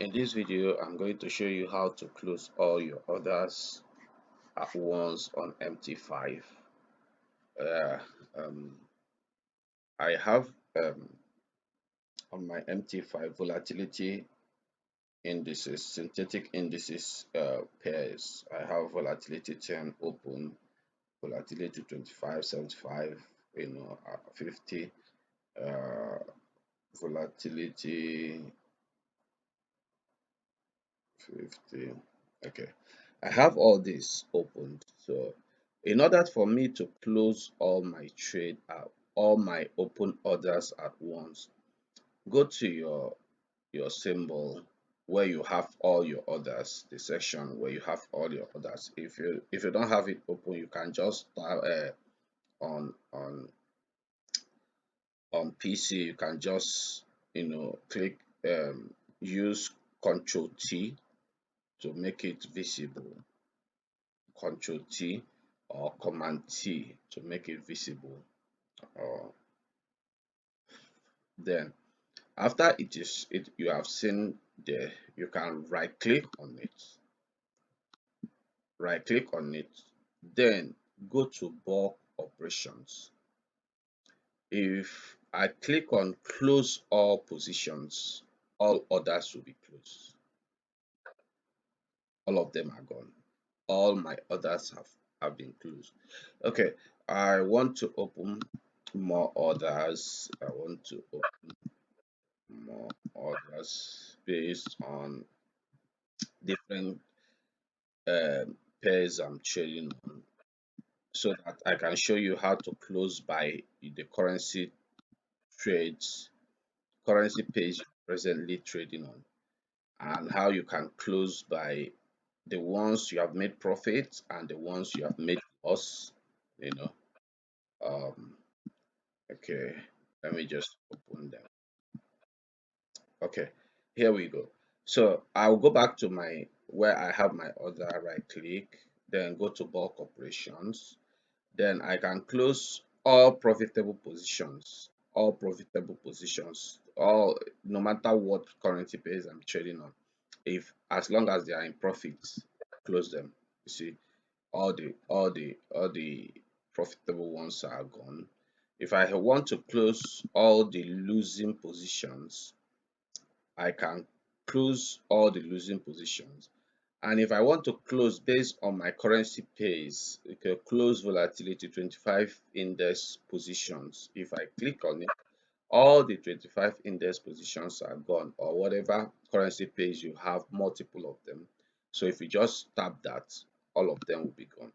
In this video, I'm going to show you how to close all your orders at once on MT5. Uh, um, I have on my MT5 volatility indices, synthetic indices pairs. I have volatility 10 open, volatility 25, 75, 50, uh, volatility 50. Okay, I have all this opened. So in order for me to close all my trade out, all my open orders at once, go to your symbol where you have all your orders, the section where you have all your orders. If you don't have it open, you can just on on on PC, you can just click use Control T to make it visible. Control T or Command T to make it visible. Or then after it you have seen there, you can right click on it, then go to bulk operations. If I click on close all positions, all orders will be closed. All of them are gone. All my orders have been closed. Okay, I want to open more orders. I want to open more orders based on different pairs I'm trading on, so that I can show you how to close by the currency page you're presently trading on, and how you can close by the ones you have made profit and the ones you have made loss. You know. Um, okay, let me just open them. Okay, here we go. So I'll go back to my where I have my order, right click, then go to bulk operations. Then I can close all profitable positions, all no matter what currency pairs I'm trading on. If as long as they are in profits, close them. You see, all the profitable ones are gone. If I want to close all the losing positions, I can close all the losing positions. And if I want to close based on my currency pairs, you can close volatility 25 index positions. If I click on it, all the 25 index positions are gone, or whatever currency pairs you have, multiple of them. So if you just tap that, all of them will be gone.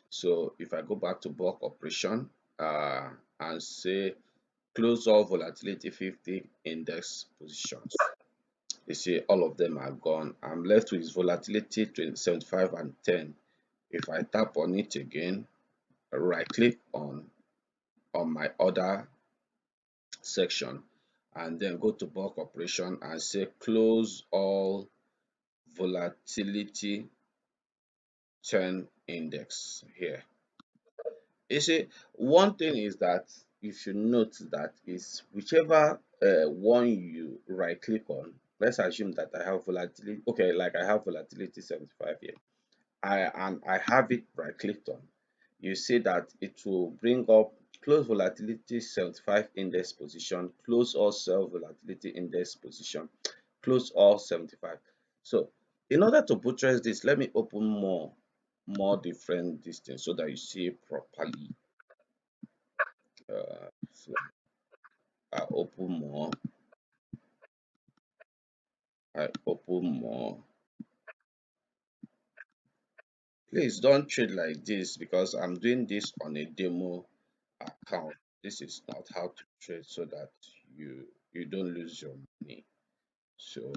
So if I go back to bulk operation and say close all volatility 50 index positions, you see all of them are gone. I'm left with volatility 20, 75 and 10. If I tap on it again, right click on my order section, and then go to bulk operation and say close all volatility 10 index here. You see, one thing is that you should note that is whichever one you right click on. Let's assume that I have volatility. Okay, like I have volatility 75 here. I have it right clicked on. You see that it will bring up close volatility 75 index position, close all sell volatility index position, close all 75. So in order to buttress this, let me open more different distance so that you see it properly. So I open more, I open more. Please don't trade like this because I'm doing this on a demo account. This is not how to trade so that you don't lose your money. So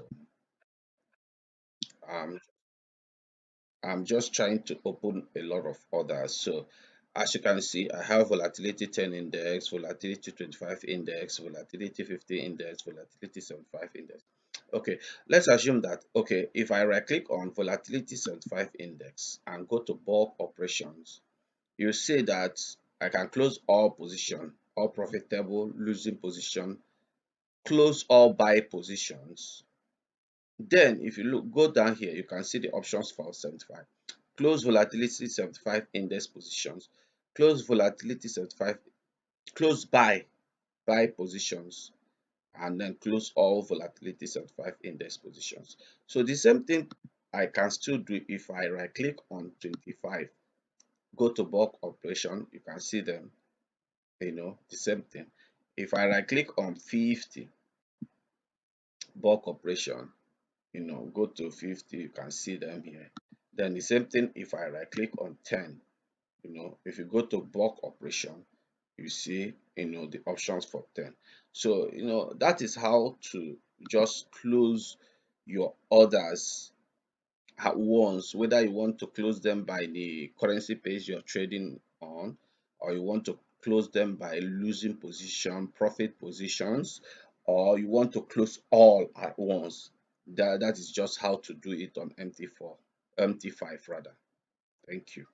I'm I'm just trying to open a lot of orders. So as you can see, I have volatility 10 index, volatility 25 index, volatility 50 index, volatility 75 index. Okay, let's assume that, okay, if I right click on volatility 75 index and go to bulk operations, you see that I can close all position, all profitable losing position, close all buy positions, Then if you look go down here, you can see the options for 75. Close volatility 75 index positions, close volatility 75, close buy positions, and then close all volatility 75 index positions. So the same thing I can still do if I right click on 25, go to bulk operation, you can see them, the same thing. If I right click on 50, bulk operation, go to 50, you can see them here. Then the same thing if I right click on 10, if you go to bulk operation, you see, the options for 10. So, that is how to just close your orders at once, whether you want to close them by the currency page you're trading on, or you want to close them by losing position, profit positions, or you want to close all at once. That is just how to do it on MT4, MT5 rather. Thank you.